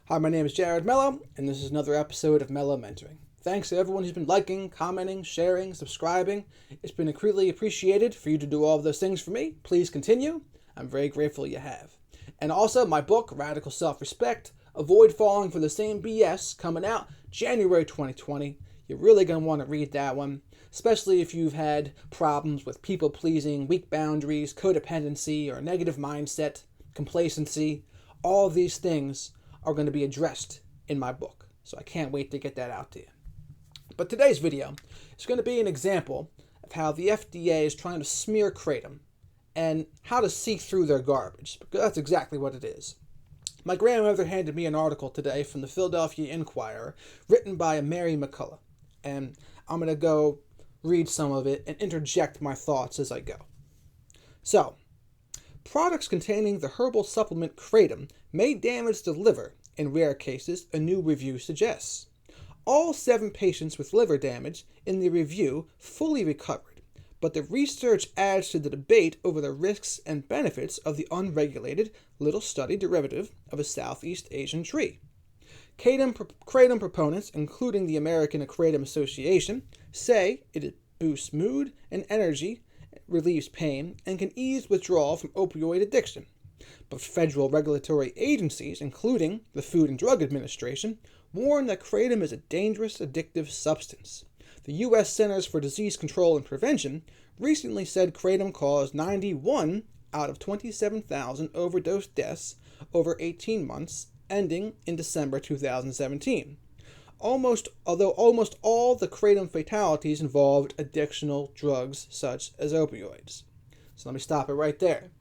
Hi, my name is Jared Mello, and this is another episode of Mello Mentoring. Thanks to everyone who's been liking, commenting, sharing, subscribing. It's been greatly appreciated for you to do all of those things for me. Please continue. I'm very grateful you have. And also, my book, Radical Self-Respect, Avoid Falling for the Same BS, coming out January 2020. You're really going to want to read that one, especially if you've had problems with people-pleasing, weak boundaries, codependency, or negative mindset, complacency. All of these things are going to be addressed in my book, so I can't wait to get that out to you. But today's video is going to be an example of how the FDA is trying to smear Kratom and how to see through their garbage, because that's exactly what it is. My grandmother handed me an article today from the Philadelphia Inquiere written by Mary McCullough, and I'm going to go read some of it and interject my thoughts as I go. So, products containing the herbal supplement Kratom may damage the liver, in rare cases, a new review suggests. All 7 patients with liver damage in the review fully recovered, but the research adds to the debate over the risks and benefits of the unregulated, little-studied derivative of a Southeast Asian tree. Kratom proponents, including the American Kratom Association, say it boosts mood and energy, relieves pain, and can ease withdrawal from opioid addiction. But federal regulatory agencies, including the Food and Drug Administration, warn that Kratom is a dangerous addictive substance. The U.S. Centers for Disease Control and Prevention recently said Kratom caused 91 out of 27,000 overdose deaths over 18 months, ending in December 2017. Although almost all the Kratom fatalities involved addictional drugs such as opioids. So let me stop it right there.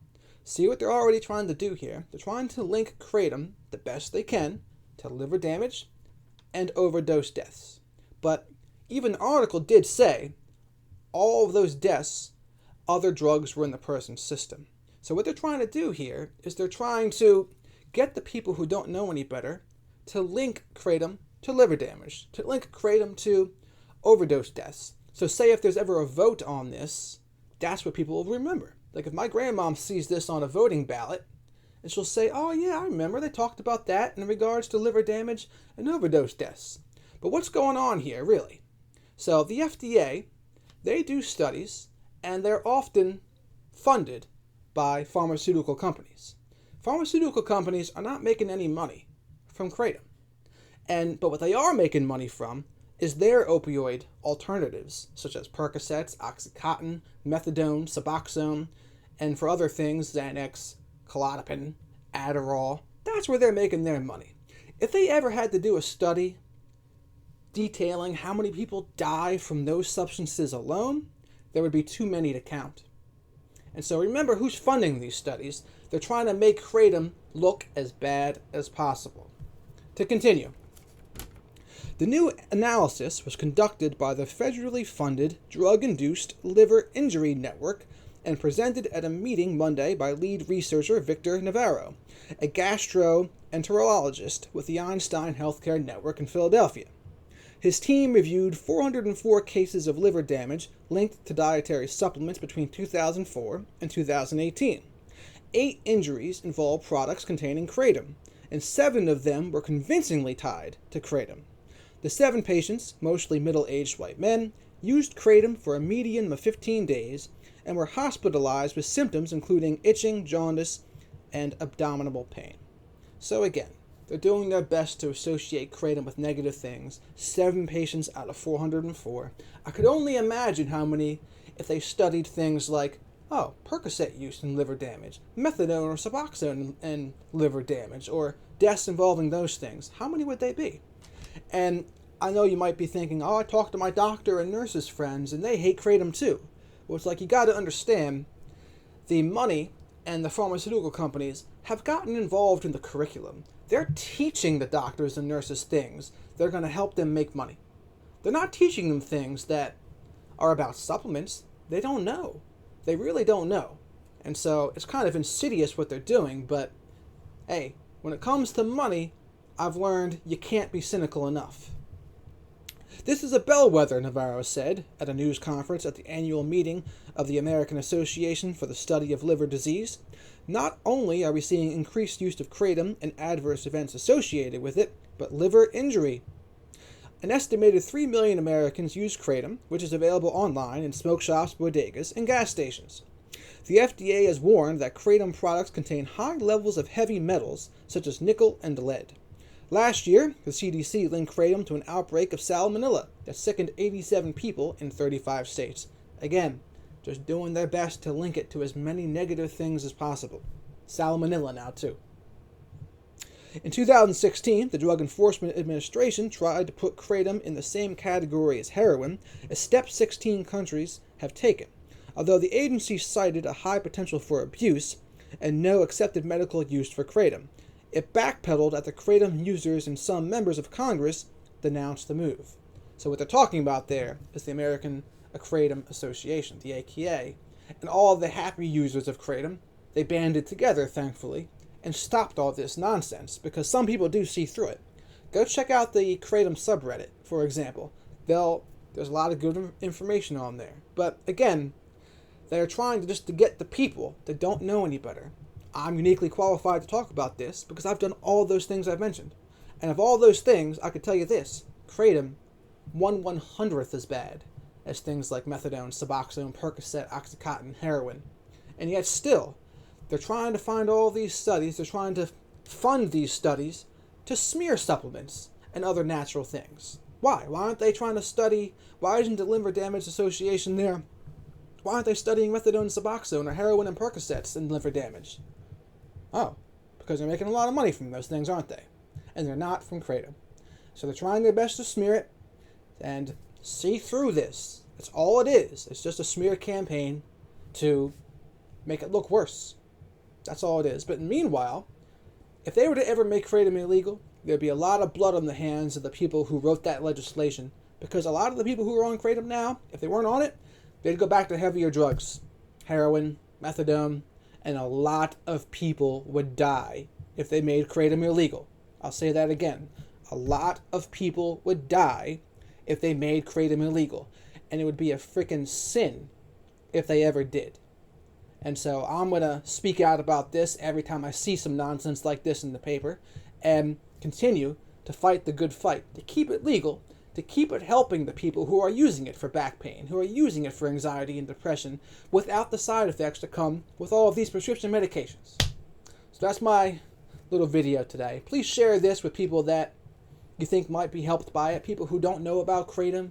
See what they're already trying to do here? They're trying to link Kratom, the best they can, to liver damage and overdose deaths. But even the article did say all of those deaths, other drugs were in the person's system. So what they're trying to do here is they're trying to get the people who don't know any better to link Kratom to liver damage, to link Kratom to overdose deaths. So say if there's ever a vote on this, that's what people will remember. Like if my grandmom sees this on a voting ballot, and she'll say, oh yeah, I remember they talked about that in regards to liver damage and overdose deaths. But what's going on here, really? So the FDA, they do studies, and they're often funded by pharmaceutical companies. Pharmaceutical companies are not making any money from Kratom. But what they are making money from is their opioid alternatives, such as Percocets, Oxycontin, methadone, suboxone, and for other things, Xanax, klonipin, adderall. That's where they're making their money. If they ever had to do a study detailing how many people die from those substances alone, there would be too many to count. And so remember who's funding these studies. They're trying to make Kratom look as bad as possible. To continue. The new analysis was conducted by the federally funded Drug-Induced Liver Injury Network and presented at a meeting Monday by lead researcher Victor Navarro, a gastroenterologist with the Einstein Healthcare Network in Philadelphia. His team reviewed 404 cases of liver damage linked to dietary supplements between 2004 and 2018. 8 injuries involved products containing Kratom, and 7 of them were convincingly tied to Kratom. The 7 patients, mostly middle-aged white men, used Kratom for a median of 15 days and were hospitalized with symptoms including itching, jaundice, and abdominal pain. So again, they're doing their best to associate Kratom with negative things. 7 patients out of 404. I could only imagine how many if they studied things like, Percocet use in liver damage, methadone or suboxone in liver damage, or deaths involving those things. How many would they be? And I know you might be thinking, I talked to my doctor and nurses friends, and they hate Kratom too. Well, it's like you got to understand the money and the pharmaceutical companies have gotten involved in the curriculum. They're teaching the doctors and nurses things that are going to help them make money. They're not teaching them things that are about supplements. They don't know. They really don't know. And so it's kind of insidious what they're doing, but hey, when it comes to money, I've learned you can't be cynical enough. This is a bellwether, Navarro said at a news conference at the annual meeting of the American Association for the Study of Liver Disease. Not only are we seeing increased use of kratom and adverse events associated with it, but liver injury. An estimated 3 million Americans use kratom, which is available online in smoke shops, bodegas, and gas stations. The FDA has warned that kratom products contain high levels of heavy metals, such as nickel and lead. Last year, the CDC linked kratom to an outbreak of salmonella that sickened 87 people in 35 states. Again, just doing their best to link it to as many negative things as possible. Salmonella now, too. In 2016, the Drug Enforcement Administration tried to put kratom in the same category as heroin, as Step 16 countries have taken, although the agency cited a high potential for abuse and no accepted medical use for kratom. It backpedaled after kratom users and some members of Congress denounced the move. So what they're talking about there is the American Kratom Association, the AKA, and all of the happy users of kratom. They banded together, thankfully, and stopped all this nonsense, because some people do see through it. Go check out the kratom subreddit, for example. There's a lot of good information on there. But again, they're trying to get the people that don't know any better. I'm uniquely qualified to talk about this because I've done all those things I've mentioned. And of all those things, I could tell you this: kratom, 1/100th as bad as things like methadone, suboxone, Percocet, Oxycontin, heroin. And yet still, they're trying to find all these studies, they're trying to fund these studies to smear supplements and other natural things. Why? Why aren't they trying to study, why isn't the Liver Damage Association there? Why aren't they studying methadone, suboxone, or heroin and Percocets and liver damage? Oh, because they're making a lot of money from those things, aren't they? And they're not from kratom. So they're trying their best to smear it and see through this. That's all it is. It's just a smear campaign to make it look worse. That's all it is. But meanwhile, if they were to ever make kratom illegal, there'd be a lot of blood on the hands of the people who wrote that legislation. Because a lot of the people who are on kratom now, if they weren't on it, they'd go back to heavier drugs. Heroin, methadone, and a lot of people would die if they made kratom illegal. I'll say that again. A lot of people would die if they made kratom illegal. And it would be a freaking sin if they ever did. And so I'm going to speak out about this every time I see some nonsense like this in the paper and continue to fight the good fight, to keep it legal, to keep it helping the people who are using it for back pain, who are using it for anxiety and depression, without the side effects that come with all of these prescription medications. So that's my little video today. Please share this with people that you think might be helped by it, people who don't know about kratom,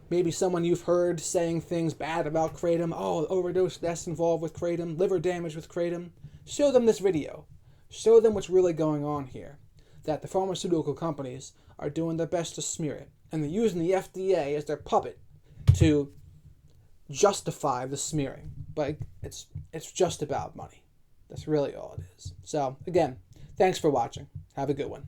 maybe someone you've heard saying things bad about kratom, oh, overdose deaths involved with kratom, liver damage with kratom. Show them this video. Show them what's really going on here, that the pharmaceutical companies are doing their best to smear it, and they're using the FDA as their puppet to justify the smearing. But it's just about money. That's really all it is. So, again, thanks for watching. Have a good one.